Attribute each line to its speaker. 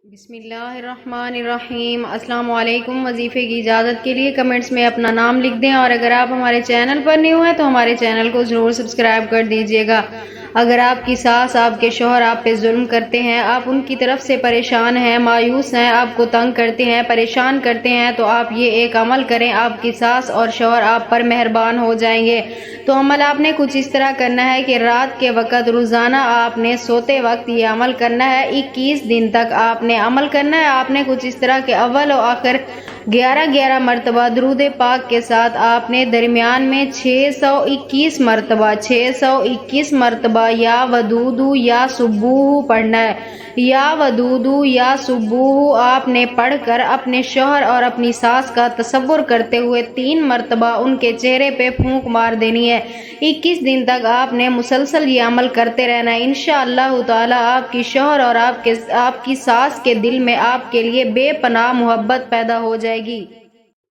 Speaker 1: بسم اللہ الرحمن الرحیم۔ السلام علیکم۔ وظیفے کی اجازت کے لیے کمنٹس میں اپنا نام لکھ دیں، اور اگر آپ ہمارے چینل پر نیو ہیں تو ہمارے چینل کو ضرور سبسکرائب کر دیجیے گا۔ اگر آپ کی ساس، آپ کے شوہر آپ پہ ظلم کرتے ہیں، آپ ان کی طرف سے پریشان ہیں، مایوس ہیں، آپ کو تنگ کرتے ہیں، پریشان کرتے ہیں، تو آپ یہ ایک عمل کریں، آپ کی ساس اور شوہر آپ پر مہربان ہو جائیں گے۔ تو عمل آپ نے کچھ اس طرح کرنا ہے کہ رات کے وقت روزانہ آپ نے سوتے وقت یہ عمل کرنا ہے۔ 21 دن تک آپ نے عمل کرنا ہے۔ آپ نے کچھ اس طرح کے اول و آخر 11 مرتبہ درود پاک کے ساتھ آپ نے درمیان میں 621 مرتبہ یا ودودو یا سبوح پڑھنا ہے۔ یا ودودو یا سبوح آپ نے پڑھ کر اپنے شوہر اور اپنی ساس کا تصور کرتے ہوئے 3 مرتبہ ان کے چہرے پہ پھونک مار دینی ہے۔ 21 دن تک آپ نے مسلسل یہ عمل کرتے رہنا ہے۔ انشاءاللہ تعالی آپ کی شوہر اور آپ کی ساس کے دل میں آپ کے لیے بے پناہ محبت پیدا ہو جائے گی۔